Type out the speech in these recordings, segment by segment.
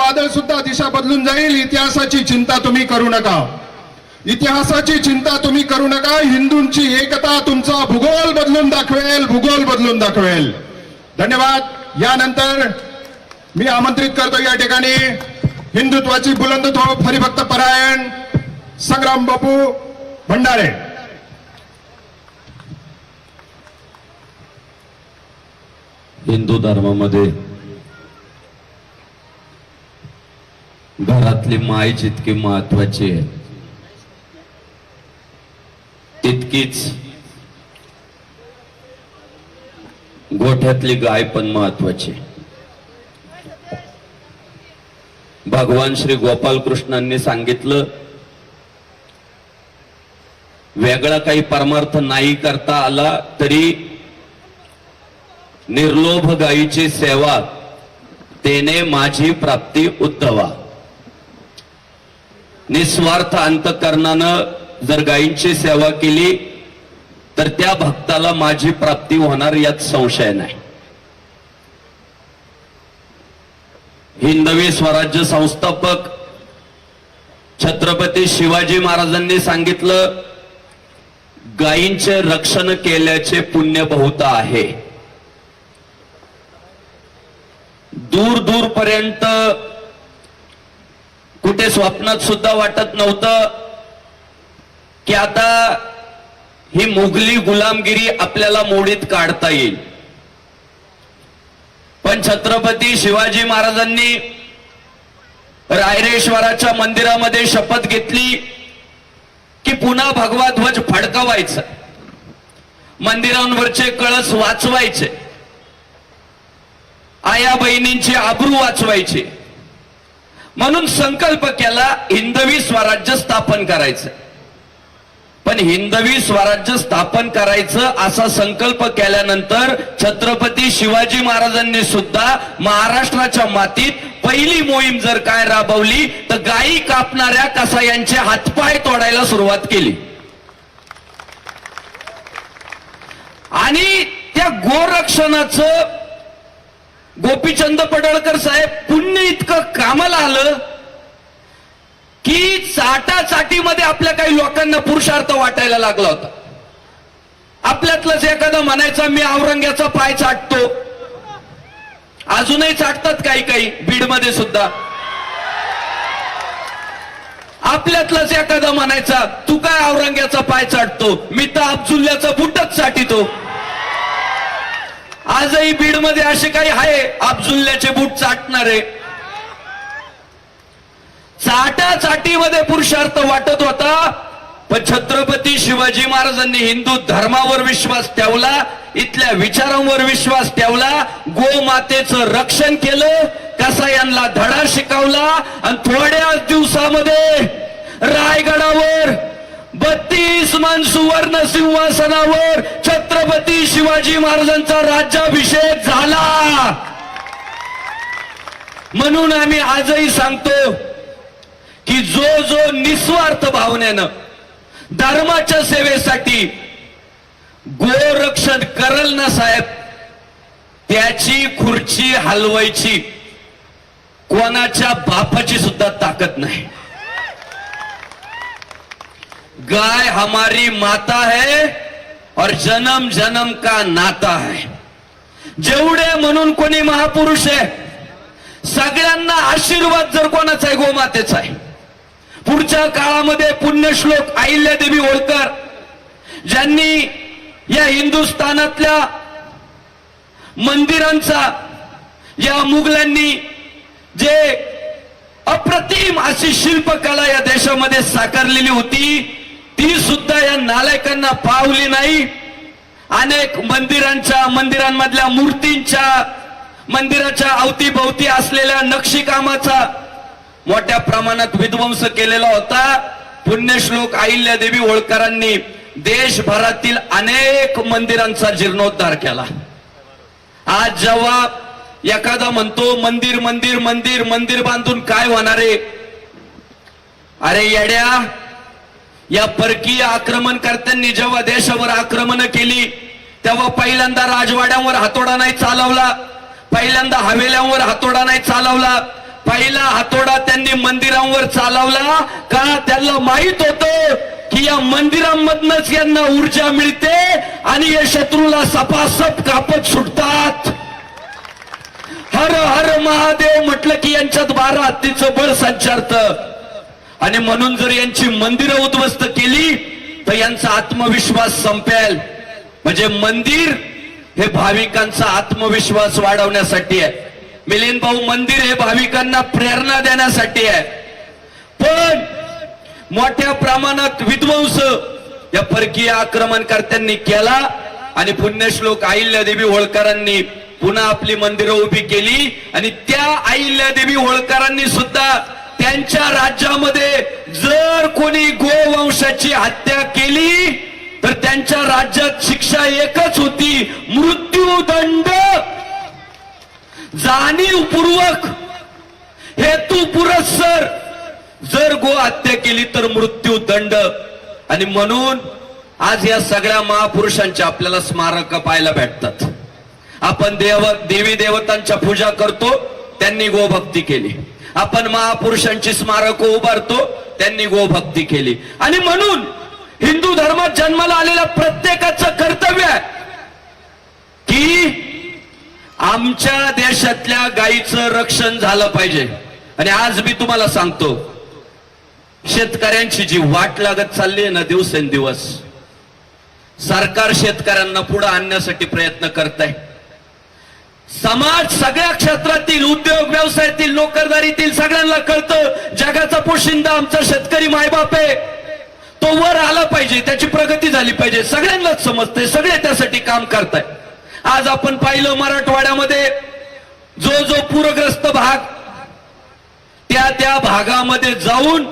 वादळ सुद्धा दिशा बदलून जाईल. इतिहासाची चिंता तुम्ही करू नका. इतिहासाची चिंता तुम्ही करू नका. हिंदूंची एकता तुमचा भूगोल बदलून दाखवेल, भूगोल बदलून दाखवेल. धन्यवाद. यानंतर मी आमंत्रित करतो या ठिकाणी हिंदुत्वाची बुलंद तोफ हरिभक्त परायण संग्राम बापू भंडारे. हिंदू धर्मामध्ये घरातली माय जितकी महत्वाची आहे तितकीच गोठ्यातली गाय पण महत्वाची. भगवान श्री गोपाल कृष्णांनी सांगितलं वेगळा काही परमार्थ नाही करता आला तरी निर्लोभ गायीची सेवा तेने माझी प्राप्ती उद्धवा. निस्वार्थ अंतकरणानं जर गायींची सेवा केली तर त्या भक्ताला माझी प्राप्ती होणार यात संशय नाही. हिंदवी स्वराज्य संस्थापक छत्रपती शिवाजी महाराजांनी सांगितलं गायींचे रक्षण केल्याचे पुण्य बहुत आहे. दूर दूर पर्यंत कुठे स्वप्नात सुद्धा वाटत नव्हतं की आता ही मुघली गुलामगिरी आपल्याला मोडीत काढता येईल. पण छत्रपती शिवाजी महाराजांनी रायरेश्वराच्या मंदिरामध्ये शपथ घेतली की पुन्हा भगवा ध्वज फडकवायचा, मंदिरांवरचे कळस वाचवायचे, आया बहिणींची आबरू वाचवायची. म्हणून संकल्प केला हिंदवी स्वराज्य स्थापन करायचं. पण हिंदवी स्वराज्य स्थापन करायचं असा संकल्प केल्यानंतर छत्रपती शिवाजी महाराजांनी सुद्धा महाराष्ट्राच्या मातीत पहिली मोहीम जर काय राबवली तर गायी कापणाऱ्या कसायांचे हातपाय तोडायला सुरुवात केली. आणि त्या गोरक्षणाचं गोपीचंद पडळकर साहेब पुण्य इतकं कामाला आलं की चाटाचाटीमध्ये आपल्या काही लोकांना पुरुषार्थ वाटायला लागला होता. आपल्यातलंच एखादं म्हणायचं मी औरंग्याचा पाय चाटतो. अजूनही चाटतात काही काही बीडमध्ये सुद्धा. आपल्यातलंच एखादं म्हणायचा तू काय औरंग्याचा पाय चाटतो, मी तर अब्दुल्ल्याचा बुटच चाटितो. आजही बीडमध्ये असे काही आहे अब्दुल्ल्याचे बूट चाटणारे. चाटाचाटीमध्ये पुरुषार्थ वाटत होता. पण छत्रपती शिवाजी महाराजांनी हिंदू धर्मावर विश्वास ठेवला, इथल्या विचारांवर विश्वास ठेवला, गोमातेचं रक्षण केलं, कसायांना धडा शिकवला आणि थोड्याच दिवसामध्ये रायगडावर 32 मन सुवर्ण सिंहासनावर छत्रपती शिवाजी महाराजांचा राज्याभिषेक झाला. म्हणून आम्ही आजही सांगतो की जो जो निस्वार्थ भावनेनं धर्माच्या सेवेसाठी गोरक्षण करल ना साहेब त्याची खुर्ची हलवायची कोणाच्या बापाची सुद्धा ताकद नाही. गाय हमारी माता है और जन्म जन्म का नाता है. जेवढे म्हणून कोणी महापुरुष आहे सगळ्यांना आशीर्वाद जर कोणाचा आहे गोमातेचा आहे. पुढच्या काळामध्ये पुण्यश्लोक अहिल्यादेवी होळकर ज्यांनी या हिंदुस्थानातल्या मंदिरांचा या मुघलांनी जे अप्रतिम अशी शिल्पकला या देशामध्ये साकारलेली होती ती सुद्धा या नालायकांना पावली नाही. अनेक मंदिरांमधल्या मूर्तींच्या मंदिराच्या अवतीभोवती असलेल्या नक्षीकामाचा मोठ्या प्रमाणात विध्वंस केलेला होता. पुण्यश्लोक अहिल्यादेवी होळकरांनी देशभरातील अनेक मंदिरांचा जीर्णोद्धार केला. आज जेव्हा एखादा म्हणतो मंदिर मंदिर मंदिर मंदिर बांधून काय होणार आहे, अरे येड्या, या परकीय आक्रमणकर्त्यांनी जेव्हा देशावर आक्रमण केली तेव्हा पहिल्यांदा राजवाड्यांवर हातोडा नाही चालवला, पहिल्यांदा हवेल्यांवर हातोडा नाही चालवला, पहिला हातोडा त्यांनी मंदिरांवर चालवला का त्यांना माहित होतं की या मंदिरांमधनच यांना ऊर्जा मिळते आणि या शत्रूला सपासप कापत सुटतात. हर हर महादेव म्हटलं की यांच्यात 12 हत्तीचं बळ संचारतं आणि म्हणून जर यांची मंदिरं उद्ध्वस्त केली तर यांचा आत्मविश्वास संपेल. म्हणजे मंदिर हे भाविकांचा आत्मविश्वास वाढवण्यासाठी आहे. मिलिंद भाऊ, मंदिर हे भाविकांना प्रेरणा देण्यासाठी आहे. पण मोठ्या प्रमाणात विध्वंस या परकीय आक्रमणकर्त्यांनी केला आणि पुण्यश्लोक अहिल्यादेवी होळकरांनी पुन्हा आपली मंदिरं उभी केली आणि त्या अहिल्यादेवी होळकरांनी सुद्धा त्यांच्या राज्यामध्ये जर कोणी गोवंशाची हत्या केली तर त्यांच्या राज्यात शिक्षा एकच होती, मृत्यूदंड. जाणीवपूर्वक हेतू पुरस्सर जर गो हत्या केली तर मृत्यूदंड. आणि म्हणून आज या सगळ्या महापुरुषांचे आपल्याला स्मारक पाहायला भेटतात. आपण देवी देवतांच्या पूजा करतो, त्यांनी गोभक्ती केली. आपण महापुरुषांची स्मारक उभारतो, त्यांनी गोभक्ती केली. आणि म्हणून हिंदू धर्मात जन्माला आलेल्या प्रत्येकाचं कर्तव्य आहे की आमच्या देशातल्या गायीचं रक्षण झालं पाहिजे. आणि आज मी तुम्हाला सांगतो, शेतकऱ्यांची जी वाट लागत चालली आहे ना दिवसेंदिवस, सरकार शेतकऱ्यांना पुढे आणण्यासाठी प्रयत्न करत आहे. समाज सगळ्या क्षेत्रातील, उद्योग व्यवसायातील, नोकरदारीतील सगळ्यांना कळतं जगाचा पोशिंदा आमचा शेतकरी मायबाप आहे, तो वर आला पाहिजे, त्याची प्रगती झाली पाहिजे. सगळ्यांनाच समजते, सगळे त्यासाठी काम करताय. आज आपण पाहिलं मराठवाड्यामध्ये जो जो पूरग्रस्त भाग, त्या भागामध्ये जाऊन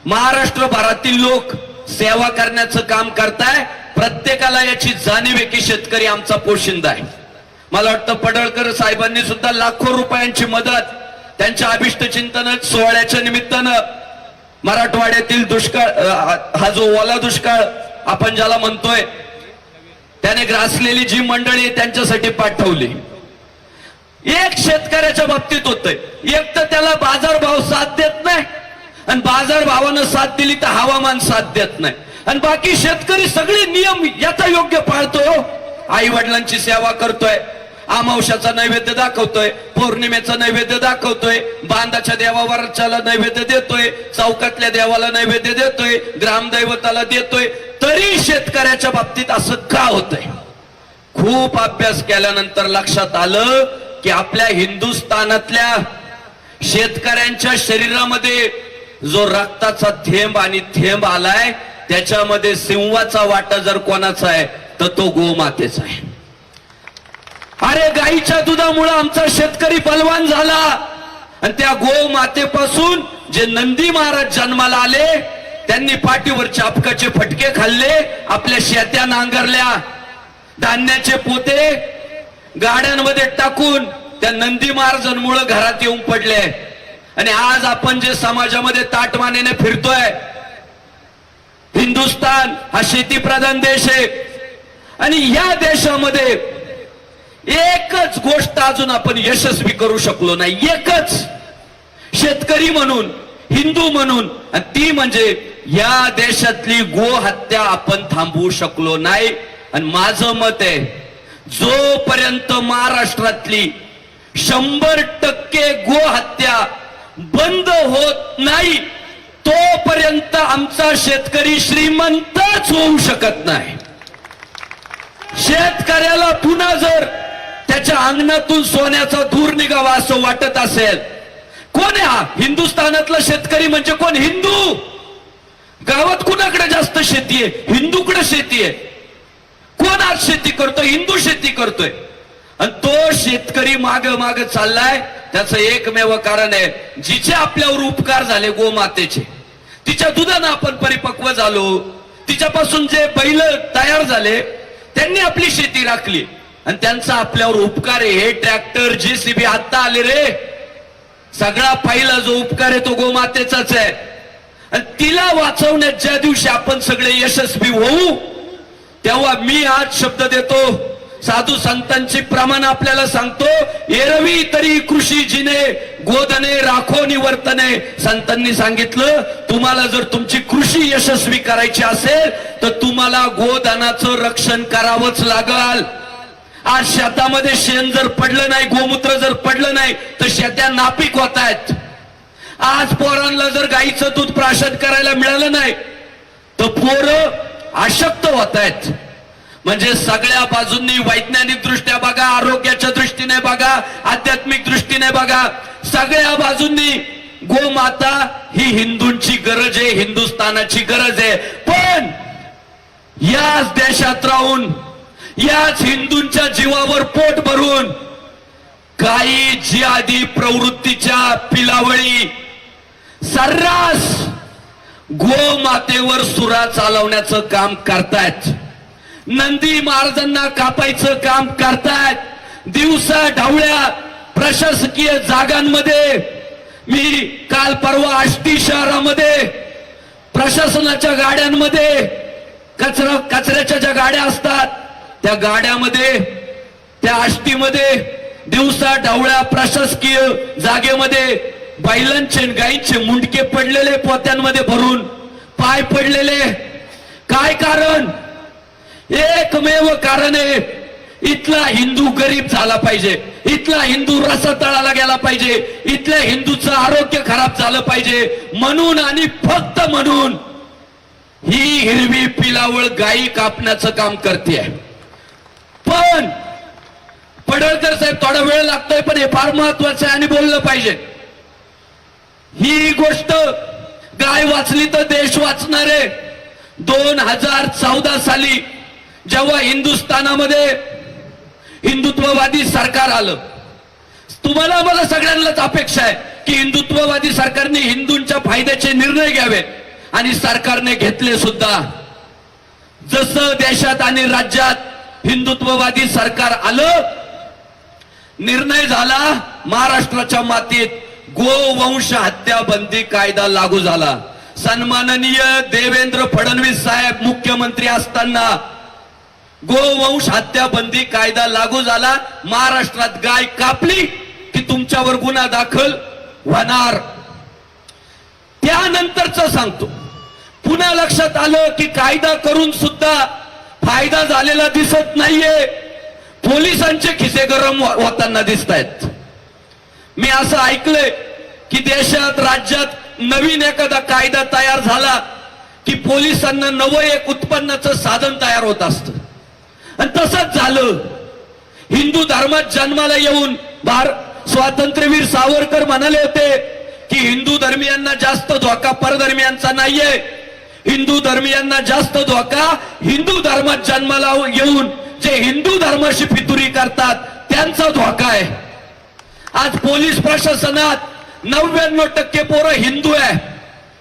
महाराष्ट्रभरातील लोक सेवा करण्याचं काम करताय. प्रत्येकाला याची जाणीव आहे की शेतकरी आमचा पोशिंदा आहे. मला वाटतं पडळकर साहेबांनी सुद्धा लाखो रुपयांची मदत त्यांच्या अभिष्ट चिंतन सोहळ्याच्या निमित्तानं मराठवाड्यातील दुष्काळ, हा जो ओला दुष्काळ आपण ज्याला म्हणतोय, त्याने ग्रासलेली जी मंडळी त्यांच्यासाठी पाठवली. एक शेतकऱ्याच्या बाबतीत होतंय, एक तर त्याला बाजारभाव साथ देत नाही आणि बाजारभावानं साथ दिली तर हवामान साथ देत नाही, आणि बाकी शेतकरी सगळे नियम याचा योग्य पाळतोय. आई वडिलांची सेवा करतोय, अमावश्याचा नैवेद्य दाखवतोय, पौर्णिमेचा नैवेद्य दाखवतोय, बांधाच्या देवावरच्याला नैवेद्य देतोय, चौकातल्या देवाला नैवेद्य देतोय, ग्रामदैवताला देतोय. तरी शेतकऱ्याच्या बाबतीत असं का होतंय? खूप अभ्यास केल्यानंतर लक्षात आलं की आपल्या हिंदुस्थानातल्या शेतकऱ्यांच्या शरीरामध्ये जो रक्ताचा थेंब आणि थेंब आलाय त्याच्यामध्ये सिंहाचा वाटा जर कोणाचा आहे तर तो गोमातेचा आहे. अरे गाईच्या दुधामुळे आमचा शेतकरी बलवान झाला आणि त्या गोमातेपासून जे नंदी महाराज जन्माला आले त्यांनी पाठीवर चापकाचे फटके खाल्ले, आपल्या शेत्या नांगरल्या, धान्याचे पोते गाड्यांमध्ये टाकून त्या नंदी महाराजांमुळे घरात येऊन पडले. आणि आज आपण जे समाजामध्ये ताटमानेने फिरतोय, हिंदुस्थान हा शेतीप्रधान देश आहे आणि या देशामध्ये एकच गोष्ट अजून आपण यशस्वी करू शकलो नाही, एकच, शेतकरी म्हणून, हिंदू म्हणून, आणि ती म्हणजे या देशातली गो हत्या आपण थांबवू शकलो नाही. आणि माझं मत आहे, जोपर्यंत महाराष्ट्रातली 100% गो हत्या बंद होत नाही तोपर्यंत आमचा शेतकरी श्रीमंतच होऊ शकत नाही. शेतकऱ्याला पुन्हा जर त्याच्या अंगणातून सोन्याचा धूर निघावा असं वाटत असेल, कोण आहे हा हिंदुस्थानातला शेतकरी? म्हणजे कोण? हिंदू. गावात कुणाकडे जास्त शेती आहे? हिंदूकडे शेती आहे. कोण आज शेती करतोय? हिंदू शेती करतोय. आणि तो शेतकरी माग माग चाललाय. त्याचं एकमेव कारण आहे, जिचे आपल्यावर उपकार झाले गोमातेचे, तिच्या दुधानं आपण परिपक्व झालो, तिच्यापासून जे बैल तयार झाले त्यांनी आपली शेती राखली आणि त्यांचा आपल्यावर उपकार आहे. हे ट्रॅक्टर, JCB आता आले रे, सगळा पहिला जो उपकार आहे तो गोमातेचाच आहे. आणि तिला वाचवण्यात ज्या दिवशी आपण सगळे यशस्वी होऊ तेव्हा मी आज शब्द देतो, साधू संतांची प्रमाण आपल्याला सांगतो, एरवी तरी कृषी जिने गोधने राखो निवर्तने. संतांनी सांगितलं तुम्हाला जर तुमची कृषी यशस्वी करायची असेल तर तुम्हाला गोधनाचं रक्षण करावंच लागल. आज शेतामध्ये शेण जर पडलं नाही, गोमूत्र जर पडलं नाही तर शेत्या नापीक होत आहेत. आज पोरांना जर गाईचं दूध प्राशन करायला मिळालं नाही तर पोरं अशक्त होत आहेत. म्हणजे सगळ्या बाजूंनी वैज्ञानिक दृष्ट्या बघा, आरोग्याच्या दृष्टीने बघा, आध्यात्मिक दृष्टीने बघा, सगळ्या बाजूंनी गोमाता ही हिंदूंची गरज आहे, हिंदुस्थानाची गरज आहे. पण याच देशात राहून याच हिंदूंच्या जीवावर पोट भरून काही जिहादी प्रवृत्तीच्या पिलावळी सर्रास गोमातेवर सुरा चालवण्याचं काम करतायत. नंदी महाराजांना कापायचं काम करतायत. दिवसा ढवळ्या प्रशासकीय जागांमध्ये, मी काल परवा आष्टी शहरामध्ये प्रशासनाच्या गाड्यांमध्ये कचऱ्याच्या ज्या गाड्या असतात त्या गाड्यामध्ये, त्या आष्टीमध्ये दिवसा ढवळ्या प्रशासकीय जागेमध्ये बैलांचे गाईंचे मुंडके पडलेले पोत्यांमध्ये भरून, पाय पडलेले. काय कारण? एकमेव कारण आहे, इथला हिंदू गरीब झाला पाहिजे, इथला हिंदू रसातळाला गेला पाहिजे, इथल्या हिंदूचं आरोग्य खराब झालं पाहिजे म्हणून आणि फक्त म्हणून ही हिरवी पिलावळ गायी कापण्याचं काम करते. पण पडळकर साहेब थोडा वेळ लागतोय पण हे फार महत्वाचं आहे आणि बोललं पाहिजे. ही गोष्ट गाय वाचली तर देश वाचणार आहे. 2014 साली जेव्हा हिंदुस्थानामध्ये हिंदुत्ववादी सरकार आलं, तुम्हाला मला सगळ्यांनाच अपेक्षा आहे की हिंदुत्ववादी सरकारने हिंदूंच्या फायद्याचे निर्णय घ्यावे आणि सरकारने घेतले सुद्धा. जसं देशात आणि राज्यात हिंदुत्ववादी सरकार आलं, निर्णय झाला महाराष्ट्राच्या मातीत गोवंश हत्या बंदी कायदा लागू झाला. सन्माननीय देवेंद्र फडणवीस साहेब मुख्यमंत्री असताना गोवंश हत्या बंदी कायदा लागू झाला. महाराष्ट्रात गाय कापली की तुमच्यावर गुन्हा दाखल होणार. त्यानंतरच सांगतो, पुन्हा लक्षात आलं की कायदा करून सुद्धा फायदा झालेला दिसत नाहीये. पोलिसांचे खिसे गरम होताना दिसत आहेत. मी असं ऐकलंय की देशात राज्यात नवीन एखादा कायदा तयार झाला की पोलिसांना नवं एक उत्पन्नाचं साधन तयार होत असतं. आणि तसंच झालं. हिंदू धर्मात जन्माला येऊन स्वातंत्र्यवीर सावरकर म्हणाले होते की हिंदू धर्मियांना जास्त धोका परधर्मियांचा नाहीये, हिंदू धर्मियांना जास्त धोका हिंदू धर्मात जन्माला येऊन जे हिंदू धर्माशी फितुरी करतात त्यांचा धोका आहे. आज पोलीस प्रशासनात 99% पोरं हिंदू आहे.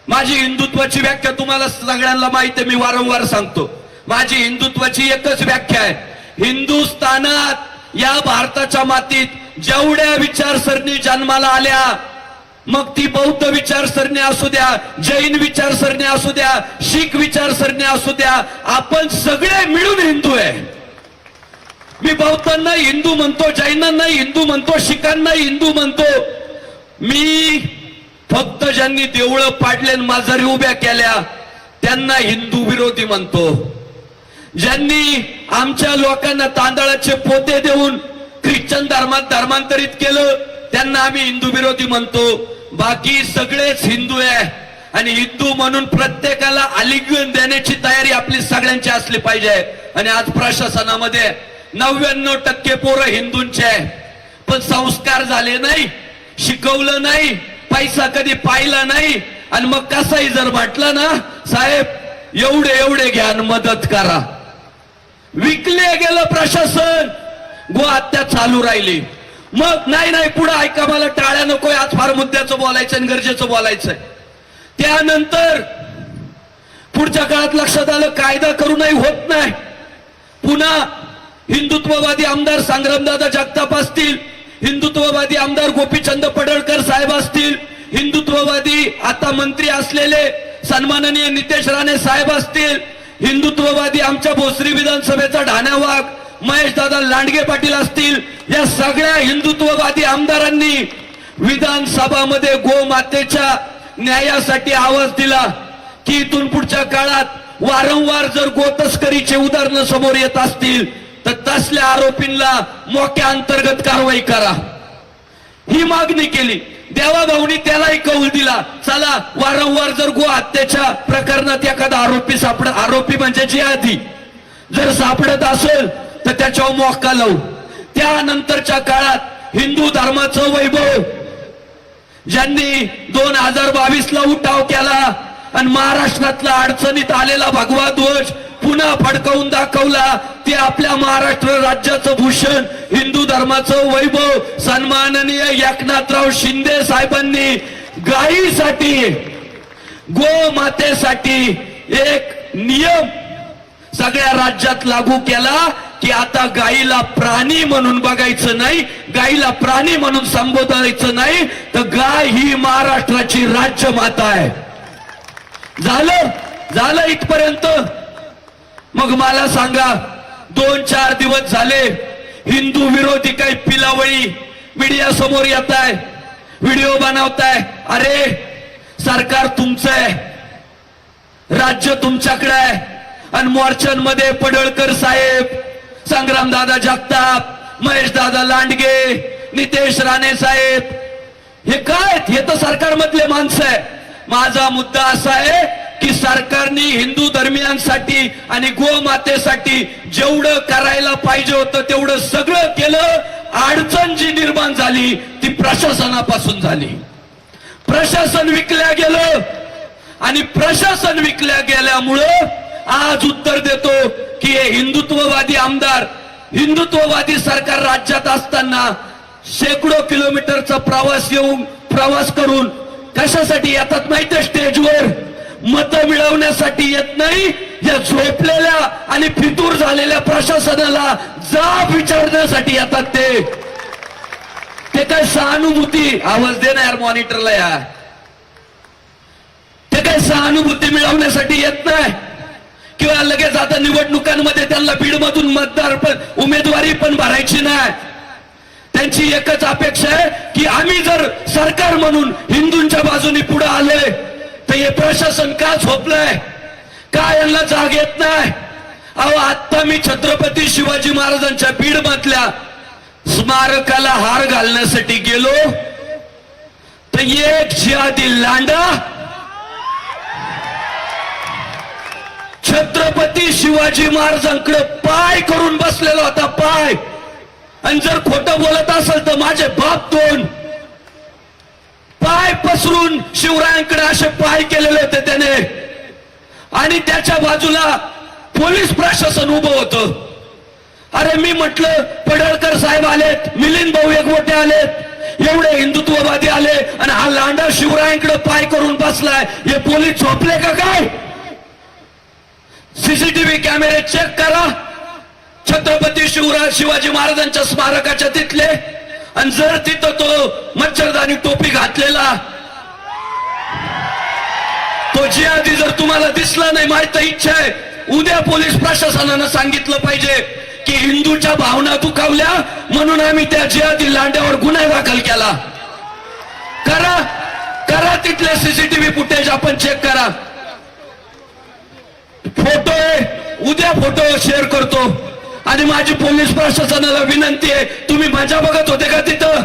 माझी हिंदुत्वाची व्याख्या तुम्हाला सगळ्यांना माहिती आहे, मी वारंवार सांगतो. माझी हिंदुत्वाची एकच व्याख्या आहे, हिंदुस्थानात या भारताच्या मातीत जेवढ्या विचारसरणी जन्माला आल्या, मग ती बौद्ध विचारसरणी असू द्या, जैन विचारसरणी असू द्या, शीख विचारसरणी असू द्या, आपण सगळे मिळून हिंदू आहे. मी बौद्धांना हिंदू म्हणतो, जैनांना हिंदू म्हणतो, शिखांना हिंदू म्हणतो. मी फक्त ज्यांनी देवळं पाडले, माजारी उभ्या केल्या त्यांना हिंदू विरोधी म्हणतो. ज्यांनी आमच्या लोकांना तांदळाचे पोते देऊन ख्रिश्चन धर्मात धर्मांतरित केलं त्यांना आम्ही हिंदू विरोधी म्हणतो. बाकी सगळेच हिंदू आहे आणि हिंदू म्हणून प्रत्येकाला आलिंगन देण्याची तयारी आपली सगळ्यांची असली पाहिजे. आणि आज प्रशासनामध्ये 99% पोरं हिंदूंचे आहे, पण संस्कार झाले नाही, शिकवलं नाही, पैसा कधी पाहिला नाही. आणि मग कसंही जर म्हटलं ना, साहेब एवढे घ्या आणि मदत करा, विकले गेलं प्रशासन, गो हत्या चालू राहिली. मग नाही पुढे ऐका, मला टाळ्या नकोय, आज फार मुद्द्याचं बोलायचं आणि गरजेचं बोलायचंय. त्यानंतर पुढच्या काळात लक्षात आलं कायदा करूनही होत नाही. पुन्हा हिंदुत्ववादी आमदार संग्रामदादा जगताप असतील, हिंदुत्ववादी आमदार गोपीचंद पडळकर साहेब असतील, हिंदुत्ववादी आता मंत्री असलेले सन्माननीय नितेश राणे साहेब असतील, हिंदुत्ववादी आमच्या भोसरी विधानसभेचा ढाण्या वाघ महेश दादा लांडगे पाटील असतील, या सगळ्या हिंदुत्ववादी आमदारांनी विधानसभामध्ये गोमातेच्या न्यायासाठी आवाज दिला की इथून पुढच्या काळात वारंवार जर गोतस्करीचे उदाहरणं समोर येत असतील तर तसल्या आरोपींना मोक्या अंतर्गत कारवाई करा, ही मागणी केली. देवाभाऊनी त्यालाही कौल दिला, चला वारंवार जर गो हत्येच्या प्रकरणात एखादा आरोपी म्हणजे जिहादी जर सापडत असेल तर त्याच्यावर मोक्का लावू. त्यानंतरच्या काळात हिंदू धर्माचं वैभव ज्यांनी 2022 ला उठाव केला आणि महाराष्ट्रातला अडचणीत आलेला भगवा ध्वज पुन्हा फडकवून दाखवला, ते आपल्या महाराष्ट्र राज्याचं भूषण हिंदू धर्माचं वैभव सन्माननीय एकनाथराव शिंदे साहेबांनी गायीसाठी गोमातेसाठी एक नियम सगळ्या राज्यात लागू केला की आता गायीला प्राणी म्हणून बघायचं नाही, गायीला प्राणी म्हणून संबोधायचं नाही, तर गाय ही महाराष्ट्राची राज्यमाता आहे. झालं इथपर्यंत. मग मला सांगा, 2-4 दिवस झाले हिंदू विरोधी काही पिलावळी मीडिया समोर येत आहे, व्हिडिओ बनवताय. अरे सरकार तुमचं आहे, राज्य तुमच्याकडे आहे आणि मोर्चांमध्ये पडळकर साहेब, संग्रामदादा जगताप, महेशदादा लांडगे, नितेश राणे साहेब, हे काय? हे तर सरकारमधले माणसं आहे. माझा मुद्दा असा आहे की सरकारने हिंदू धर्मियांसाठी आणि गोमातेसाठी जेवढं करायला पाहिजे होतं तेवढं सगळं केलं. अडचण जी निर्माण झाली ती प्रशासनापासून झाली. प्रशासन विकल्या गेलं आणि प्रशासन विकल्या गेल्यामुळं आज उत्तर देतो की हे हिंदुत्ववादी आमदार, हिंदुत्ववादी सरकार राज्यात असताना शेकडो किलोमीटरचा प्रवास करून कशासाठी येतात माहितीये? स्टेजवर मतं मिळवण्यासाठी येत नाही, या झोपलेल्या आणि फितूर झालेल्या प्रशासनाला जाब विचारण्यासाठी येतात. ते काय सहानुभूती, आवाज दे ना यार मॉनिटरला यार, ते काय सहानुभूती मिळवण्यासाठी येत नाही किंवा लगेच आता निवडणुकांमध्ये त्यांना बीडमधून उमेदवारी पण भरायची नाही. त्यांची एकच अपेक्षा आहे की आम्ही जर सरकार म्हणून हिंदूंच्या बाजूने पुढे आले तर हे प्रशासन का झोपलंय, का यांना जाग येत नाही? अहो आता मी छत्रपती शिवाजी महाराजांच्या बीड मधल्या स्मारकाला हार घालण्यासाठी गेलो तर एक जिहादी लांडा छत्रपती शिवाजी महाराजांकडे पाय करून बसलेला होता, पाय. आणि जर खोटं बोलत असेल तर माझे बाप 2 पाय पसरून शिवरायांकडे असे पाय केलेले होते त्याने. आणि त्याच्या बाजूला पोलीस प्रशासन उभं होतं. अरे मी म्हटलं पडळकर साहेब आलेत, मिलिंद भाऊ एकवटे आलेत, एवढे हिंदुत्ववादी आले आणि हा लांडा शिवरायांकडे पाय करून बसलाय, हे पोलीस झोपले का काय? सीसीटीव्ही कॅमेरे चेक करा छत्रपती शिवाजी महाराजांच्या स्मारकाच्या तिथले, आणि जर तिथं तो मच्छरदानी टोपी घातलेला तो जिहादी जर तुम्हाला दिसला नाही, माहिती इच्छा आहे उद्या पोलीस प्रशासनानं सांगितलं पाहिजे की हिंदूच्या भावना दुखावल्या म्हणून आम्ही त्या जिहादी लांड्यावर गुन्हा दाखल केला. करा तिथले सीसीटीव्ही फुटेज आपण चेक करा. फोटो आहे, उद्या फोटो शेअर करतो. आणि माझी पोलीस प्रशासनाला विनंती आहे, तुम्ही मजा बघत होते का तिथं?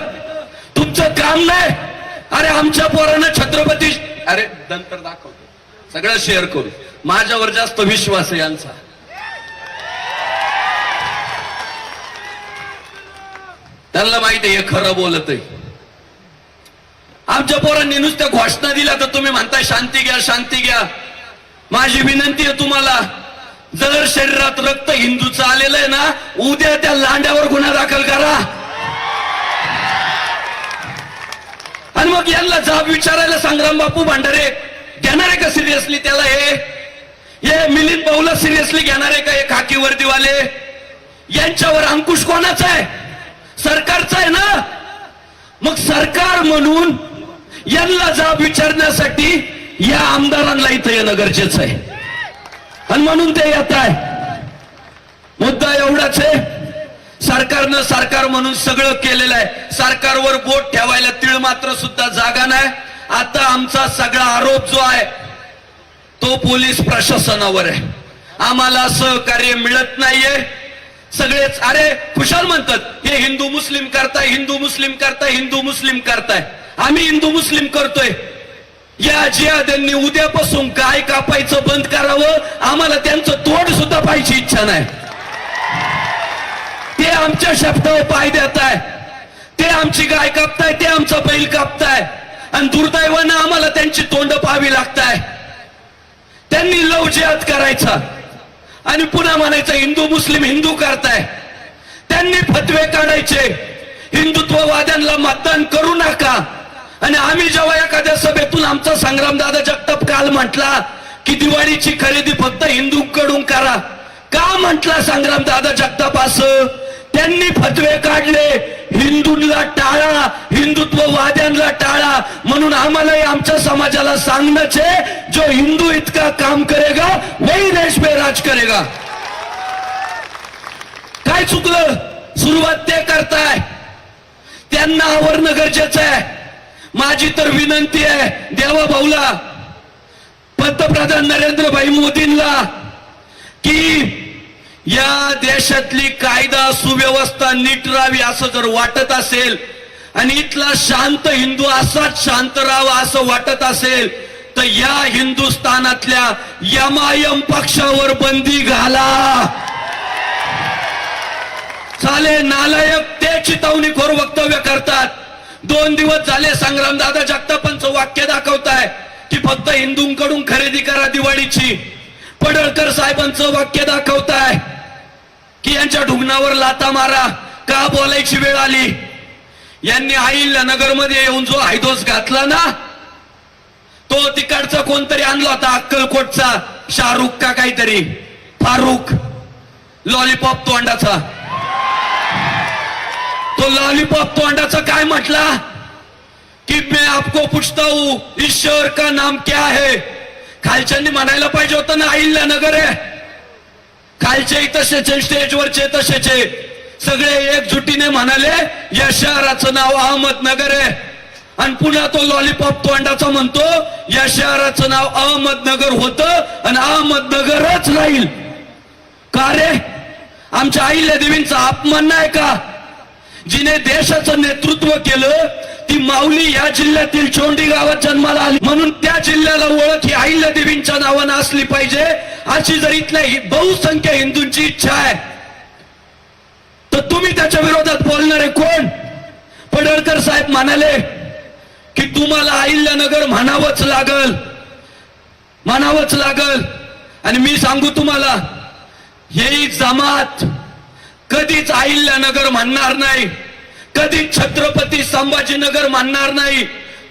तुमचं काम नाही. अरे आमच्या पोरानं छत्रपती, अरे नंतर दाखवतो, सगळं शेअर करू. माझ्यावर जास्त विश्वास आहे यांचा. त्यांना माहिती आहे हे खरं बोलत आहे. आमच्या पोरांनी नुसत्या घोषणा दिल्या तर तुम्ही म्हणताय शांती घ्या, शांती घ्या. माझी विनंती आहे तुम्हाला, जर शरीरात रक्त हिंदूचं आलेलं आहे ना, उद्या त्या लांड्यावर गुन्हा दाखल करा. आणि मग यांना जाब विचारायला संग्राम बापू भांडारे घेणार आहे का सिरियसली त्याला? हे मिलिंद भाऊला सिरियसली घेणार आहे का? हे खाकी वर्दीवाले, यांच्यावर अंकुश कोणाचा आहे? सरकारचा आहे ना. मग सरकार म्हणून यांना जाब विचारण्यासाठी या आमदारांना इथं येणं गरजेचं आहे आणि म्हणून ते येत आहे. मुद्दा एवढाच आहे, सरकारनं सरकार म्हणून सगळं केलेलं आहे. सरकारवर बोट ठेवायला तीळ मात्र सुद्धा जागा नाही. आता आमचा सगळा आरोप जो आहे तो पोलीस प्रशासनावर आहे. आम्हाला सहकार्य मिळत नाहीये. सगळेच अरे खुशाल म्हणतात हे हिंदू मुस्लिम करताय, हिंदू मुस्लिम करताय, हिंदू मुस्लिम करताय. आम्ही हिंदू मुस्लिम करतोय. या जिहाद्यांनी उद्यापासून गाय कापायचं बंद करावं. आम्हाला त्यांचं तोंड सुद्धा पाहायची इच्छा नाही. ते आमच्या शब्दावर पाय देत आहे. ते आमची गाय कापताय, ते आमचा बैल कापताय आणि दुर्दैवानं आम्हाला त्यांची तोंड पाहावी लागताय. त्यांनी लव जिहाद करायचा आणि पुन्हा म्हणायचं हिंदू मुस्लिम हिंदू करताय. त्यांनी फतवे काढायचे हिंदुत्ववाद्यांना मतदान करू नका. आणि आम्ही जेव्हा एखाद्या सभेतून आमचा संग्रामदादा जगताप काल म्हटला की दिवाळीची खरेदी फक्त हिंदूंकडून करा. का म्हटला संग्रामदादा जगताप असं? त्यांनी फतवे काढले हिंदूंना टाळा, हिंदुत्ववाद्यांना टाळा. म्हणून आम्हालाही आमच्या समाजाला सांगणंच आहे जो हिंदू इतका काम करेगा वही देश में राज करेगा. काय चुकलं? सुरुवात ते करताय, त्यांना आवरणं गरजेचं आहे. माझी तर विनंती आहे देवा भाऊला, पंतप्रधान नरेंद्रभाई मोदींना की या देशातली कायदा सुव्यवस्था नीट राहावी असं जर वाटत असेल आणि इथला शांत हिंदू असाच शांत राहावा असं वाटत असेल तर या हिंदुस्थानातल्या एमआयएम पक्षावर बंदी घाला. चाले नालायक ते चितवणीखोर वक्तव्य करतात. 2 दिवस झाले संग्रामदादा जगतापांचं वाक्य दाखवताय की फक्त हिंदूंकडून खरेदी करा दिवाळीची. पडळकर साहेबांचं वाक्य दाखवताय की यांच्या ढुंगणावर लाता मारा. का बोलायची वेळ आली? यांनी अहिल्यानगर मध्ये येऊन जो हायदोस घातला ना तो तिकडचा कोणतरी आणला होता अक्कलकोटचा शाहरुख का काहीतरी फारुख लॉलीपॉप तोंडाचा. तो लॉलीपॉप तोंडाचा काय म्हटला की मैं आपको पूछता हूं ईश्वर का नाम क्या है. खालच्यांनी म्हणायला पाहिजे होतं ना अहिल्यानगर आहे. खालचे तसेचे स्टेजवरचे तसेचे सगळे एकजुटीने म्हणाले या शहराचं नाव अहमदनगर आहे. आणि पुन्हा तो लॉलीपॉप तोंडाचा म्हणतो या शहराचं नाव अहमदनगर होतं आणि अहमदनगरच राहील. का रे? आमच्या अहिल्या देवींचा अपमान नाही का? जिने देशाचं नेतृत्व केलं ती माऊली या जिल्ह्यातील चोंडी गावात जन्माला आली म्हणून त्या जिल्ह्याला ओळख ही अहिल्या देवींच्या नावानं असली पाहिजे अशी जर इथल्या बहुसंख्य हिंदूंची इच्छा आहे तर तुम्ही त्याच्या विरोधात बोलणारे कोण? पडळकर साहेब म्हणाले की तुम्हाला अहिल्यानगर म्हणावंच लागल, म्हणावंच लागल. आणि मी सांगू तुम्हाला ही जमात कधीच अहिल्यानगर म्हणणार नाही, कधीच छत्रपती संभाजीनगर म्हणणार नाही.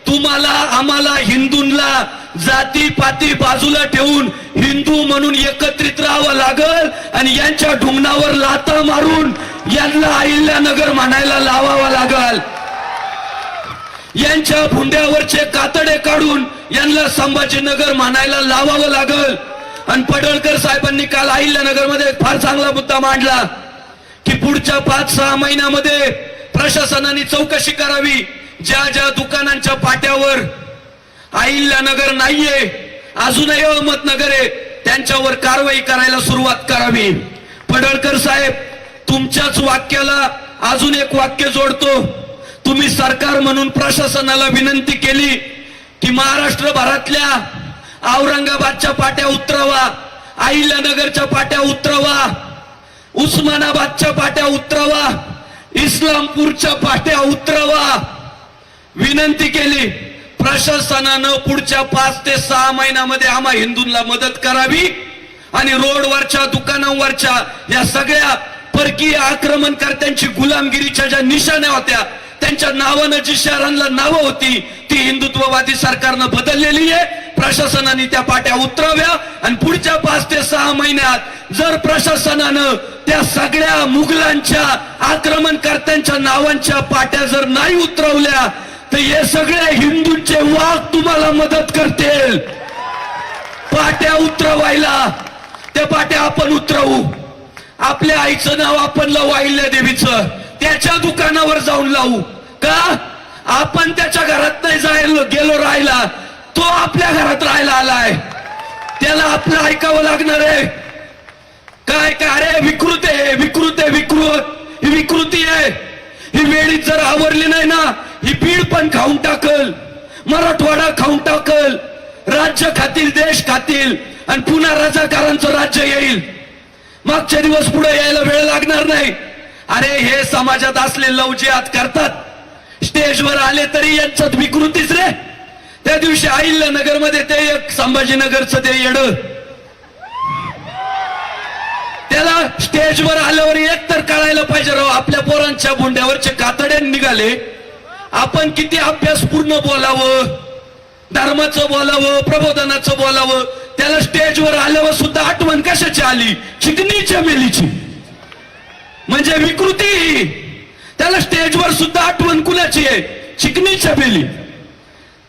तुम्हाला आम्हाला हिंदूंना जाती पाती बाजूला ठेवून हिंदू म्हणून एकत्रित राहावं लागल आणि यांच्या ढुंगणावर लाथा मारून यांना अहिल्यानगर म्हणायला लावावं लागल. यांच्या भुंड्यावरचे कातडे काढून यांना संभाजीनगर म्हणायला लावावं लागल. आणि पडळकर साहेबांनी काल अहिल्यानगर मध्ये फार चांगला मुद्दा मांडला की पुढच्या 5-6 महिन्यामध्ये प्रशासनाने चौकशी करावी. ज्या ज्या दुकानांच्या पाट्यावर अहिल्यानगर नाहीये अजूनही अहमदनगर आहे त्यांच्यावर कारवाई करायला सुरुवात करावी. पडळकर साहेब तुमच्याच वाक्याला अजून एक वाक्य जोडतो. तुम्ही सरकार म्हणून प्रशासनाला विनंती केली की महाराष्ट्रभरातल्या औरंगाबादच्या पाट्या उतरवा, अहिल्यानगरच्या पाट्या उतरवा, उस्मानाबादच्या पाट्या उतरवा, इस्लामपूरच्या पाट्या उतरवा. विनंती केली. प्रशासनानं पुढच्या 5 ते 6 महिन्यामध्ये आम्हा हिंदूंना मदत करावी आणि रोडवरच्या दुकानांवरच्या या सगळ्या परकीय आक्रमणकर्त्यांची गुलामगिरीच्या ज्या निशाण्या होत्या त्यांच्या नावानं जी शहरांना नावं होती ती हिंदुत्ववादी सरकारनं बदललेली आहे. प्रशासनाने त्या पाट्या उतराव्या आणि पुढच्या 5 ते 6 महिन्यात जर प्रशासनानं त्या सगळ्या मुघलांच्या आक्रमणकर्त्यांच्या नावांच्या पाट्या जर नाही उतरवल्या तर हे सगळे हिंदूंचे वाघ तुम्हाला मदत करतील पाट्या उतरवायला. त्या पाट्या आपण उतरवू आपल्या आईचं नाव आपण लावू अहिल्या देवीचं, त्याच्या दुकानावर जाऊन लावू का? आपण त्याच्या घरात नाही जायला गेलो राहायला, तो आपल्या घरात राहायला आलाय, त्याला आपलं ऐकावं लागणार आहे. काय काय अरे विकृत आहे, विकृत आहे, विकृत, ही विकृती आहे. ही वेळीच जर आवरली नाही ना, ही बीड पण खाऊन टाकल, मराठवाडा खाऊन टाकल, राज्य खातील, देश खातील, आणि पुन्हा राजकारांचं राज्य येईल. मागचे दिवस पुढे यायला वेळ लागणार नाही. अरे हे समाजात असले लवजियात करतात, स्टेजवर आले तरी यांच्यात विकृतीच रे. त्या दिवशी अहिल्यानगर मध्ये ते एक संभाजीनगरचं ते येड, त्याला स्टेजवर आल्यावर एक तर कळायला पाहिजे राव, आपल्या पोरांच्या बोंड्यावरचे कातडे निघाले. आपण किती अभ्यासपूर्ण बोलावं, धर्माचं बोलावं, प्रबोधनाचं बोलावं, त्याला स्टेजवर आल्यावर सुद्धा आठवण कशाची आली? चिकनीच्या मेलीची, म्हणजे विकृती. त्याला स्टेजवर सुद्धा आठवण कुणाची आहे? चिकनीच्या मेली.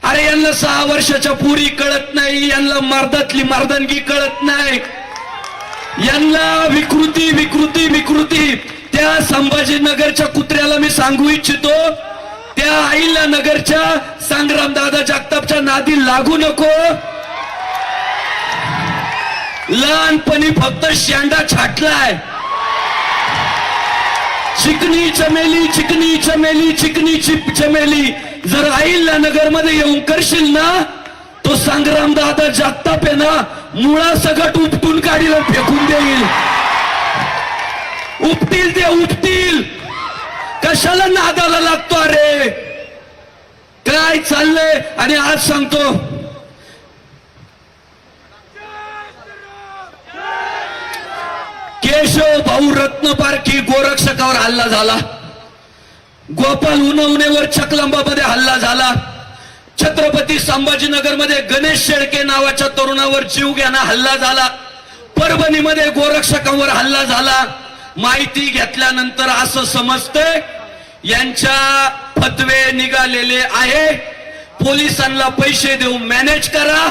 अरे यांना 6 वर्षाच्या पुरी कळत नाही, यांना मर्दातली मर्दानगी कळत नाही, यांना विकृती विकृती विकृती. त्या संभाजीनगरच्या कुत्र्याला मी सांगू इच्छितो, त्या अहिल्यानगरच्या संग्रामदादा जगतापच्या नादी लागू नको. लहानपणी फक्त शेंडा छाटलाय. चिकनी चमेली, चिकनी चमेली, चिकनी चमेली जर अहिल्यानगर मध्ये येऊन करशील ना, तो संग्रामदादा जगताप आहे ना, मुळा सगट उपटून गाडीला फेकून देईल. उपटील ते उपटील. कशाला नादाला लागतो? अरे काय चाललंय? आणि आज सांगतो, केशव भाऊ रत्नपारखी गोरक्षकावर हल्ला झाला, गोपाल उनवणेवर चकलंबामध्ये हल्ला झाला, छत्रपती संभाजीनगर मध्ये गणेश शेळके नावाच्या तरुणावर जीवघेणा हल्ला झाला, परभणीमध्ये गोरक्षकांवर हल्ला झाला. माहिती घेतल्यानंतर असं समजतंय यांच्या फतवे निघालेले आहे, पोलिसांना पैसे देऊन मॅनेज करा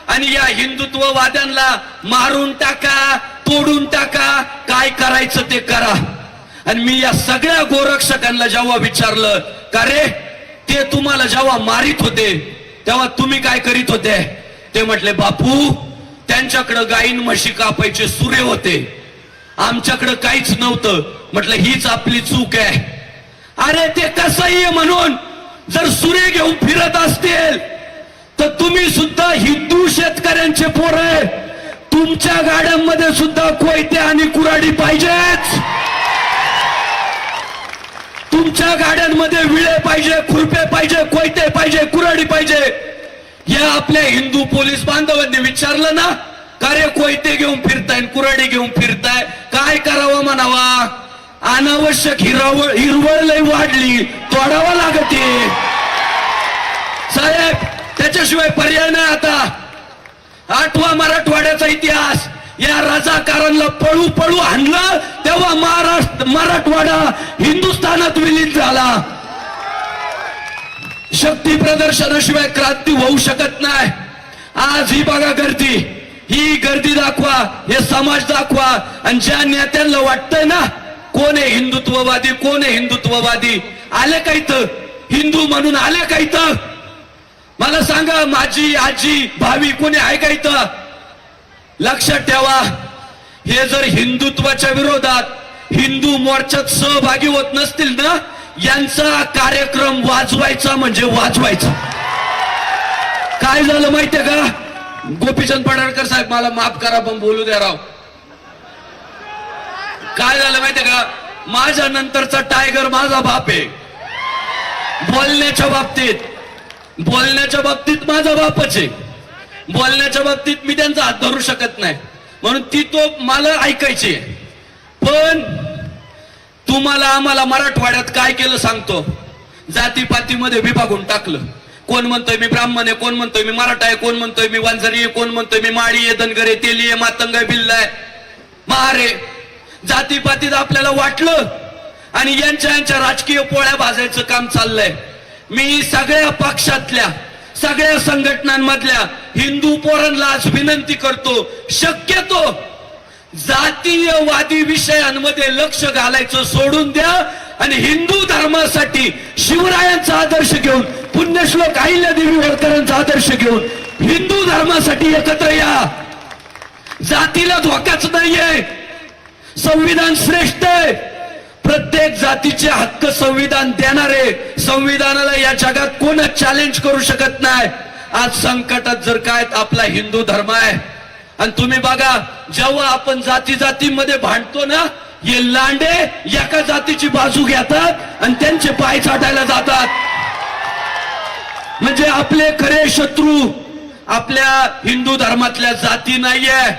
आणि या हिंदुत्ववाद्यांना मारून टाका, तोडून टाका, काय करायचं ते करा. आणि मी या सगळ्या गोरक्षकांना जेव्हा विचारलं, का रे ते तुम्हाला जेव्हा मारित होते तेव्हा तुम्ही काय करीत होते? ते म्हटले, बापू त्यांच्याकडे गाईन म्हशी कापायचे सुरे होते, आमच्याकडे काहीच नव्हतं. म्हटलं हीच आपली चूक आहे. अरे ते कसंही आहे म्हणून जर सुरे घेऊन फिरत असतील तर तुम्ही सुद्धा हिंदू शेतकऱ्यांचे पोर आहे, तुमच्या गाड्यांमध्ये सुद्धा कोयते आणि कुऱ्हाडी पाहिजेच, तुमच्या गाड्यांमध्ये विळे पाहिजे, खुरपे पाहिजे, कोयते पाहिजे, कुऱ्हाडी पाहिजे. या आपल्या हिंदू पोलीस बांधवांनी विचारलं ना, का रे कोयते घेऊन फिरताय, कुऱ्हाडी घेऊन फिरताय, काय करावं म्हणावा? अनावश्यक हिरवळ लय वाढली, तोडावं लागते साहेब, त्याच्याशिवाय पर्याय नाही. आता आठवा मराठवाड्याचा इतिहास, या राजाकारांना पळू पळू आणलं तेव्हा मराठवाडा हिंदुस्थानात विलीन झाला. शक्ती प्रदर्शनाशिवाय क्रांती होऊ शकत नाही. आज ही बघा गर्दी, ही गर्दी दाखवा, हे समाज दाखवा, आणि ज्या नेत्यांना वाटतंय ना कोण आहे हिंदुत्ववादी, कोण आहे हिंदुत्ववादी, आले का इथं? हिंदू म्हणून आले का इथं? मला सांगा, माझी आजी भावी कोणी आहे का इथं? लक्षात ठेवा, हे जर हिंदुत्वाच्या विरोधात हिंदू मोर्चात सहभागी होत नसतील ना, यांचा कार्यक्रम वाजवायचा म्हणजे वाजवायचा. काय झालं माहितीये का? गोपीचंद पडळकर साहेब मला माफ करा पण बोलू द्या राव. काय झालं माहितीये का? माझ्या नंतरचा टायगर माझा बाप आहे. बोलण्याच्या बाबतीत माझा बापच आहे. बोलण्याच्या बाबतीत मी त्यांचा हात धरू शकत नाही, म्हणून ती तो मला ऐकायची. पण तुम्हाला आम्हाला मराठवाड्यात काय केलं सांगतो, जातीपातीमध्ये विभागून टाकलं. कोण म्हणतोय मी ब्राह्मण आहे, कोण म्हणतोय मी मराठा आहे, कोण म्हणतोय मी वांजरी आहे, कोण म्हणतोय मी माळी आहे, धनगर आहे, तेली आहे, मातंग आहे, बिल्ला आहे, महार आहे. जातीपातीत आपल्याला वाटलं आणि यांच्या राजकीय पोळ्या भाजायचं काम चाललंय. मी सगळ्या पक्षातल्या, सगळ्या संघटनांमधल्या हिंदू पोरांना आज विनंती करतो, शक्यतो जातीयवादी विषयांमध्ये लक्ष घालायचं सोडून द्या आणि हिंदू धर्मासाठी शिवरायांचा आदर्श घेऊन, पुण्यश्लोक अहिल्यादेवी होळकरांचा आदर्श घेऊन हिंदू धर्मासाठी एकत्र या. जातीला धोकाच नाहीये. संविधान श्रेष्ठ आहे. प्रत्येक जातीचे हक्क संविधान देणारे. संविधानाला या जगात कोणच चॅलेंज करू शकत नाही. आज संकटात जर काय आपला हिंदू धर्म आहे. आणि तुम्ही बघा, जेव्हा आपण जाती जातीमध्ये भांडतो ना, हे लांडे एका जातीची बाजू घेतात आणि त्यांचे पाय चाटायला जातात. म्हणजे आपले खरे शत्रू आपल्या हिंदू धर्मातल्या जाती नाहीये.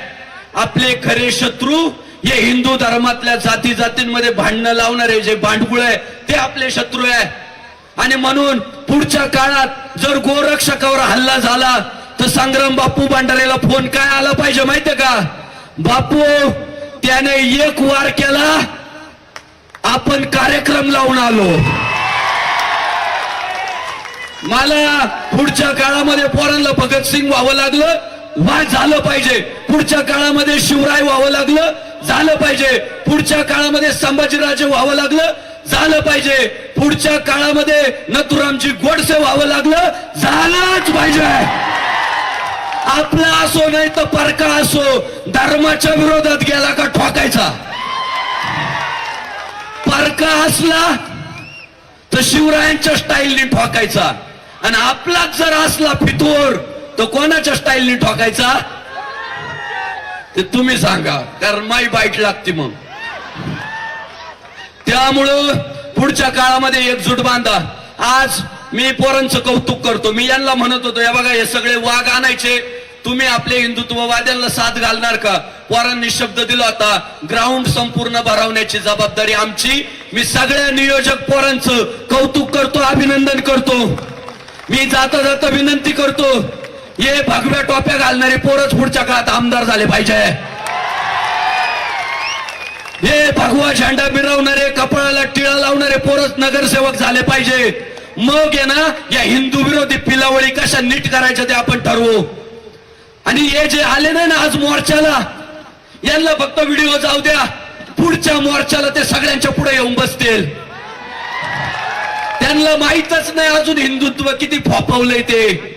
आपले खरे शत्रू हे हिंदू धर्मातल्या जाती जातींमध्ये भांडणं लावणारे जे भांडकुळ आहे ते आपले शत्रू आहे. आणि म्हणून पुढच्या काळात जर गोरक्षकावर हल्ला झाला तर संग्राम बापू भंडारेला फोन काय आला पाहिजे माहितीये का? बापू, त्याने एक वार केला, आपण कार्यक्रम लावून आलो. मला पुढच्या काळामध्ये पोरांना भगतसिंग व्हावं लागलं, झालं पाहिजे. पुढच्या काळामध्ये शिवराय व्हावं लागलं, झालं पाहिजे. पुढच्या काळामध्ये संभाजीराजे व्हावं लागलं, झालं पाहिजे. पुढच्या काळामध्ये नथुरामजी गोडसे व्हावं लागलं, झालंच पाहिजे. आपला असो नाही तर परका असो, धर्माच्या विरोधात गेला का ठोकायचा. परका असला तर शिवरायांच्या स्टाईलने ठोकायचा, आणि आपलाच जर असला फितूर तर कोणाच्या स्टाईलने ठोकायचा ते तुम्ही सांगा, कारण माई बाईट लागते. मग त्यामुळं पुढच्या काळामध्ये एकजूट बांधा. आज मी पोरांचं कौतुक करतो. मी यांना म्हणत होतो, या बघा, हे सगळे वाघ आणायचे, तुम्ही आपले हिंदुत्ववाद्यांना साथ घालणार का? पोरांनी शब्द दिला होता, ग्राउंड संपूर्ण भरवण्याची जबाबदारी आमची. मी सगळ्या नियोजक पोरांचं कौतुक करतो, अभिनंदन करतो. मी जाता जाता विनंती करतो, हे भगव्या टोप्या घालणारे पोरच पुढच्या काळात आमदार झाले पाहिजे. हे भगवा झेंडा मिरवणारे, कपाळाला टिळा लावणारे पोरच नगरसेवक झाले पाहिजे. मग आहे ना, या हिंदू विरोधी पिलावळी कशा नीट करायच्या ते आपण ठरवू. आणि हे जे आले नाही ना आज मोर्चाला, यांना फक्त व्हिडिओ जाऊ द्या, पुढच्या मोर्चाला ते सगळ्यांच्या पुढे येऊन बसतील. त्यांना माहीतच नाही अजून हिंदुत्व किती फोफवलंय ते.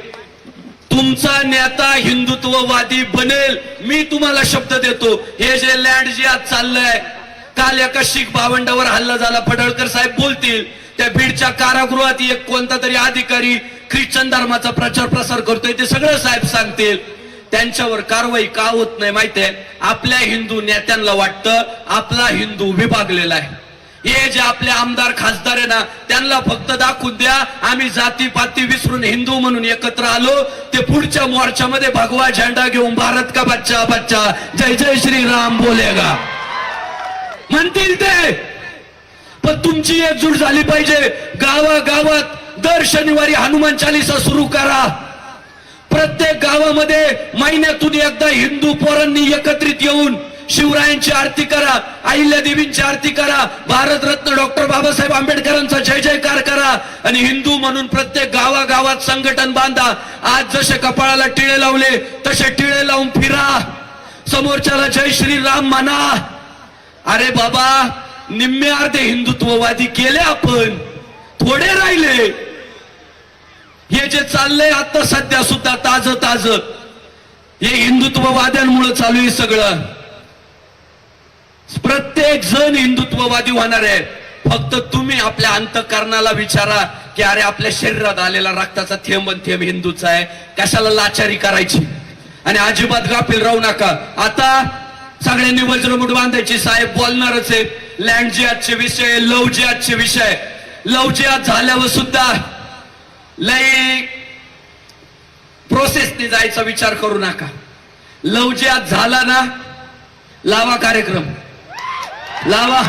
तुमचा नेता हिंदुत्ववादी बनेल, मी तुम्हाला शब्द देतो. हे जे लँड जे आज चाललंय, काल एका शीख भावंडावर हल्ला झाला, पडळकर साहेब बोलतील. त्या बीडच्या कारागृहात एक कोणता तरी अधिकारी ख्रिश्चन धर्माचा प्रचार प्रसार करतोय, ते सगळं साहेब सांगतील. त्यांच्यावर कारवाई का होत नाही माहितीये? आपल्या हिंदू नेत्यांना वाटतं आपला हिंदू विभागलेला आहे. हे जे आपले आमदार खासदार आहे ना, त्यांना फक्त दाखवून द्या आम्ही जातीपाती विसरून हिंदू म्हणून एकत्र आलो. ते पुढच्या मोर्चामध्ये भगवा झेंडा घेऊन भारत का बच्चा बच्चा जय जय श्री राम बोलेगा म्हणतील ते. पण तुमची एकजूट झाली पाहिजे. गावागावात दर शनिवारी हनुमान चालीसा सुरू करा. प्रत्येक गावामध्ये महिन्यातून एकदा हिंदू पोरांनी एकत्रित येऊन शिवरायांची आरती करा, अहिल्यादेवींची आरती करा, भारतरत्न डॉक्टर बाबासाहेब आंबेडकरांचा जय जयकार करा. आणि हिंदू म्हणून प्रत्येक गावागावात संघटन बांधा. आज जसे कपाळाला टिळे लावले तसे टिळे लावून फिरा. समोरच्याला जय श्री राम म्हणा. अरे बाबा, निम्मे अर्धे हिंदुत्ववादी केले आपण, थोडे राहिले. हे जे चाललंय आता सध्या सुद्धा ताज ताज, हे हिंदुत्ववाद्यांमुळे चालू आहे सगळं. प्रत्येक जण हिंदुत्ववादी होणार आहे. फक्त तुम्ही आपल्या अंतःकरणाला विचारा की अरे आपल्या शरीरात आलेला रक्ताचा थेंब थेंब हिंदूचा आहे, कशाला लाचारी करायची. आणि अजिबात गाफील राहू नका. आता सगळ्यांनी वज्रमुठ बांधायची. साहेब बोलणारच आहे. लँड जिहादचे विषय, लव जिहादचे विषय. लव जिहाद झाल्यावर सुद्धा लय प्रोसेसने जायचा विचार करू नका. लव जिहाद झाला ना, लावा कार्यक्रम, लावा.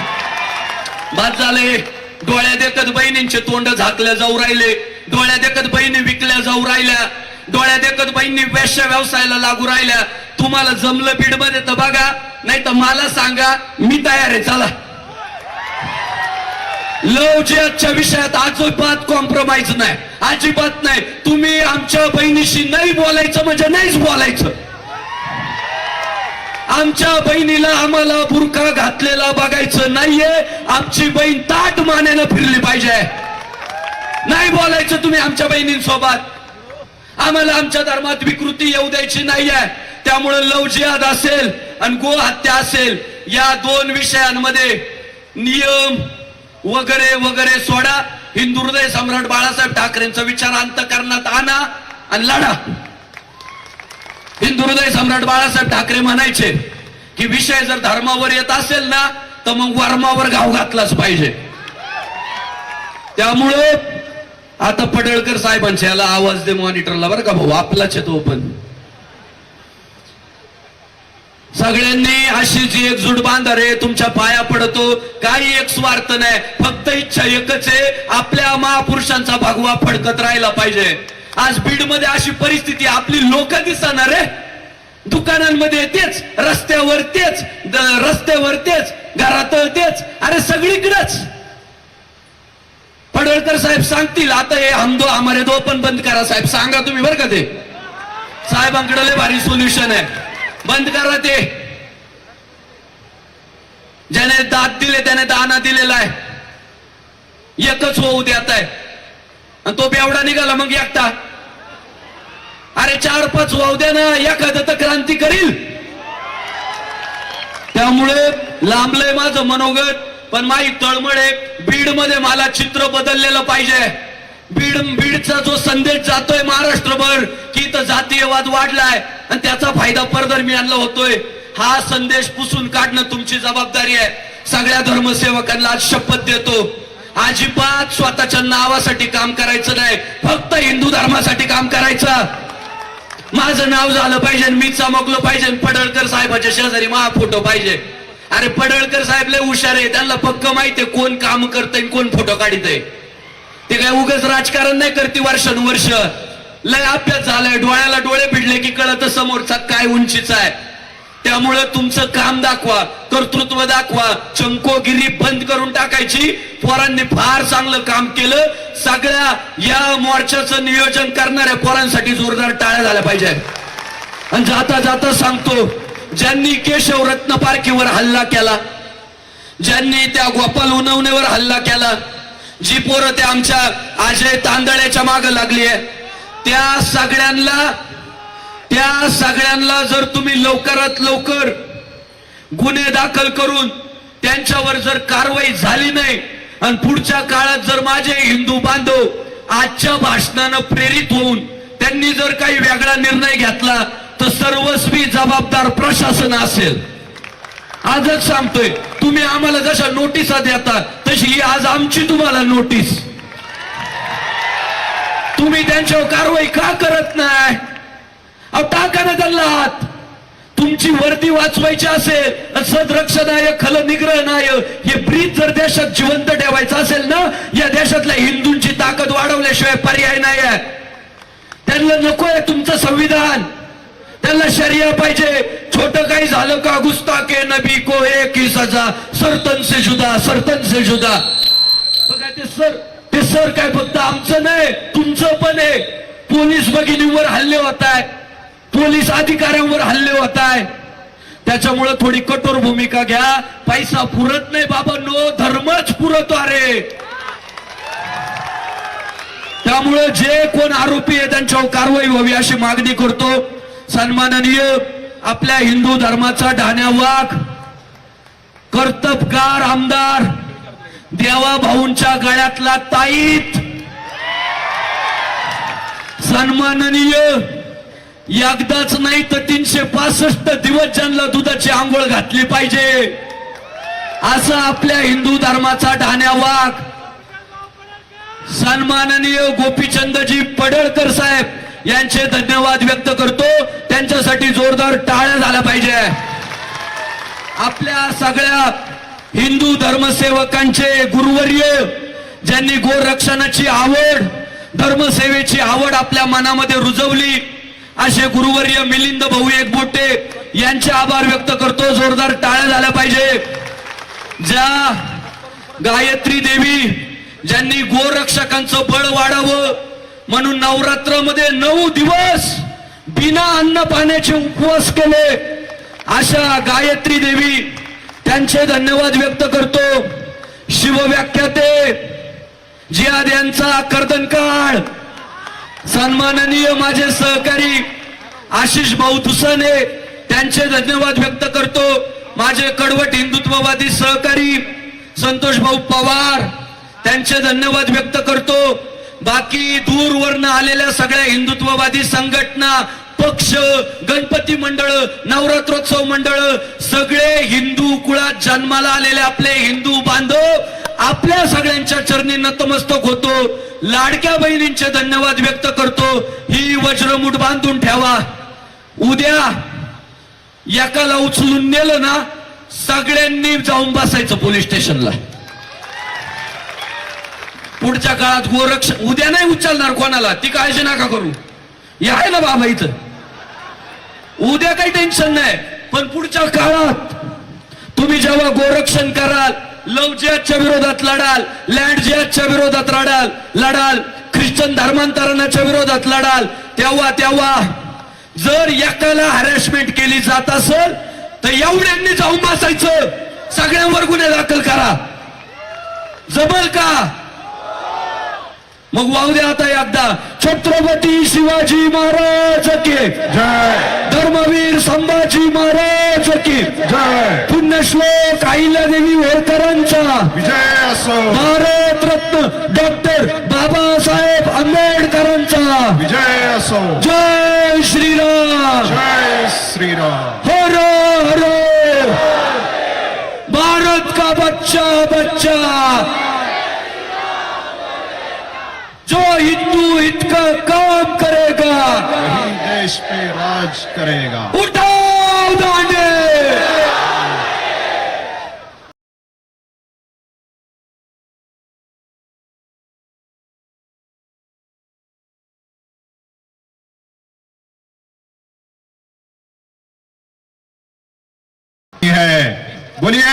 बाद झाले. डोळ्या देखत बहिणींचे तोंड झाकल्या जाऊ राहिले, डोळ्या देखत बहिणी विकल्या जाऊ राहिल्या, डोळ्या देखत बहिणी वेश्या व्यवसायाला लागू राहिल्या. तुम्हाला जमलं बीडमध्ये तर बघा, नाही तर मला सांगा, मी तयार आहे. चला. लव जिहादच्या विषयात अजिबात कॉम्प्रोमाइज नाही, अजिबात नाही. तुम्ही आमच्या बहिणीशी नाही बोलायचं म्हणजे नाहीच बोलायचं. आमच्या बहिणीला आम्हाला बुरखा घातलेला बघायचं नाहीये. आमची बहीण ताट मानेनं फिरली पाहिजे. नाही बोलायचं तुम्ही आमच्या बहिणींसोबत. आम्हाला आमच्या धर्मात विकृती येऊ द्यायची नाहीये. त्यामुळे लव जिहाद असेल आणि गो हत्या असेल, या दोन विषयांमध्ये नियम वगैरे वगैरे सोडा. हिंदू हृदय सम्राट बाळासाहेब ठाकरेंचा विचार अंतःकरणात आणा आणि लढा. हिंदू हृदय सम्राट बाळासाहेब ठाकरे म्हणायचे की विषय जर धर्मावर येत असेल ना तर मग वर्मावर घाव घातलाच पाहिजे. त्यामुळे आता पडळकर साहेबांच्या याला आवाज दे मॉनिटरला बरं का भाऊ, आपलाच आहे तो. पण सगळ्यांनी अशीच एकजूट बांधा रे, तुमच्या पाया पडतो. काही एक स्वार्थ नाही, फक्त इच्छा एकच आहे, आपल्या महापुरुषांचा भगवा फडकत राहिला पाहिजे. आज बीड मध्ये अशी परिस्थिती, आपली लोक दिसणार रे, दुकानांमध्ये तेच, रस्त्यावर तेच, रस्त्यावर तेच, घरात तेच, अरे सगळीकडेच. पडळकर साहेब सांगतील आता हे हम दो हमारे दो पण बंद करा. साहेब सांगा तुम्ही बरं का, ते साहेबांकडे लय भारी सोल्युशन आहे. बंद करा ते. ज्याने दात दिले त्याने दाना दिलेला आहे. एकच होऊ देत आहे आणि तो बेवडा निघाला मग एकटा. अरे 4-5 वाहू द्या ना, एखादं तर क्रांती करील. त्यामुळे लांबलंय माझं मनोगत, पण माही तळमळे. बीड मध्ये मला चित्र बदललेलं पाहिजे. बीडचा जो संदेश जातोय महाराष्ट्रभर की इथं जातीयवाद वाढलाय आणि त्याचा फायदा परदरम्यानला होतोय, हा संदेश पुसून काढणं तुमची जबाबदारी आहे. सगळ्या धर्मसेवकांना आज शपथ देतो, अजिबात स्वतःच्या नावासाठी काम करायचं नाही, फक्त हिंदू धर्मासाठी काम करायचं. माझं नाव झालं पाहिजे, मी चमकलो पाहिजे, पडळकर साहेबाच्या शेजारी माझा फोटो पाहिजे. अरे पडळकर साहेब लय हुशार आहे, त्यांना पक्क माहितीये कोण काम करतंय कोण फोटो काढतंय. ते काय उगाच राजकारण नाही करते वर्षानुवर्ष. लय अभ्यास झालाय, डोळ्याला डोळे भिडले की कळत समोरचा काय उंचीचा आहे. त्यामुळे तुमचं काम दाखवा, कर्तृत्व दाखवा. चंकोगिरी बंद करून टाकायची. पोरांनी फार चांगलं काम केलं. सगळ्या या मोर्चाचं नियोजन करणाऱ्या पोरांसाठी जोरदार टाळ्या झाल्या पाहिजे. आणि जाता जाता सांगतो, ज्यांनी केशव रत्न पारखीवर हल्ला केला, ज्यांनी त्या गोपाल उनवणेवर हल्ला केला, जी पोरं त्या आमच्या अजय तांदळ्याच्या मागे लागली आहे, त्या सगळ्यांना जर तुम्ही लवकरात लवकर गुन्हे दाखल करून त्यांच्यावर जर कारवाई झाली नाही आणि पुढच्या काळात जर माझे हिंदू बांधव आजच्या भाषणानं प्रेरित होऊन त्यांनी जर काही वेगळा निर्णय घेतला तर सर्वस्वी जबाबदार प्रशासन असेल. आजच सांगतोय, तुम्ही आम्हाला जशा नोटिसा देता तशी ही आज आमची तुम्हाला नोटीस. तुम्ही त्यांच्यावर कारवाई का करत नाही? अहो टाका ना त्यांना हात. तुमची वर्दी वाचवायची असेल, सदरक्षणायक खलनिग्रहनायक हे ब्रीद जर देशात जिवंत ठेवायचं असेल ना, या देशातल्या हिंदूंची ताकद वाढवल्याशिवाय पर्याय नाही आहे. त्यांना नकोय तुमचं संविधान, त्यांना शरिया पाहिजे. छोटं काही झालं का गुस्ताके नबी को एक ही सजा, सर्तन से जुदा, सर्तन से जुदा. बघा ते सर काय फक्त आमचं नाही तुमचं पण आहे. पोलीस भगिनीवर हल्ले होत आहे, पोलीस अधिकाऱ्यांवर हल्ले होत आहे. त्याच्यामुळे थोडी कठोर भूमिका घ्या. पैसा पुरत नाही बाबांनो, धर्मच पुरतो. अरे त्यामुळे जे कोण आरोपी आहे त्यांच्यावर कारवाई व्हावी अशी मागणी करतो. सन्माननीय आपल्या हिंदू धर्माचा ढाण्या वाघ, कर्तबगार आमदार देवा भाऊंच्या गळ्यातला ताईत, सन्माननीय एकदाच नाही तर 365 दिवस ज्यांना दुधाची आंघोळ घातली पाहिजे असं आपल्या हिंदू धर्माचा ढाण्या वाघ सन्माननीय गोपीचंदजी पडळकर साहेब यांचे धन्यवाद व्यक्त करतो. त्यांच्यासाठी जोरदार टाळ्या झाल्या पाहिजे. आपल्या सगळ्या हिंदू धर्मसेवकांचे गुरुवर्य, ज्यांनी गोरक्षणाची आवड, धर्मसेवेची आवड आपल्या मनामध्ये रुजवली, असे गुरुवर्य मिलिंद भाऊ एकबोटे यांचे आभार व्यक्त करतो. जोरदार टाळ्या झाल्या पाहिजे. ज्या गायत्री देवी ज्यांनी गोरक्षकांचं बळ वाढावं म्हणून नवरात्रामध्ये 9 दिवस बिना अन्न पाण्याचे उपवास केले आशा गायत्री देवी त्यांचे धन्यवाद व्यक्त करतो. शिवव्याख्याते जिहाद यांचा कर्दनकाळ, सन्माननीय माझे सहकारी आशिष भाऊ दुसाने त्यांचे धन्यवाद व्यक्त करतो. माझे कडवट हिंदुत्ववादी सहकारी संतोष भाऊ पवार त्यांचे धन्यवाद व्यक्त करतो. बाकी दूरवरनं आलेल्या सगळ्या हिंदुत्ववादी संघटना, पक्ष, गणपती मंडळ, नवरात्रोत्सव मंडळ, सगळे हिंदू कुळात जन्माला आलेले आपले हिंदू बांधव आपल्या सगळ्यांच्या चरणी नतमस्तक होतो. लाडक्या बहिणींचे धन्यवाद व्यक्त करतो. ही वज्रमुठ बांधून ठेवा. उद्या एकाला उचलून नेलं ना, सगळ्यांनी जाऊन बसायचं पोलीस स्टेशनला. पुढच्या काळात गोरक्षण उद्या नाही उचलणार कोणाला, ती काळजी नका करू. हे आहे ना बाबा इथं, उद्या काही टेन्शन नाही. पण पुढच्या काळात तुम्ही जेव्हा गोरक्षण कराल, लव्ह जिहादच्या विरोधात लढाल, लँड जिहादच्या विरोधात लढाल, ख्रिश्चन धर्मांतरणाच्या विरोधात लढाल, तेव्हा जर एकाला हॅरॅसमेंट केली जात असेल तर एवढ्यांनी जाऊन बसायचं, सगळ्यांवर गुन्हे दाखल करा. जमल का? मग वाहू द्या आता एकदा. छत्रपती शिवाजी महाराज की जय, धर्मवीर संभाजी महाराज की जय, पुण्यश्लोक अहिल्यादेवी होळकरांचा विजय असो, भारतरत्न डॉक्टर बाबासाहेब आंबेडकरांचा विजय असो. जय श्रीराम, जय श्रीराम. हर हर भारत का बच्चा जो हिंदू हित का काम करेगा वही देश पे राज करेगा. उठाओ दांडे. है बोलिए.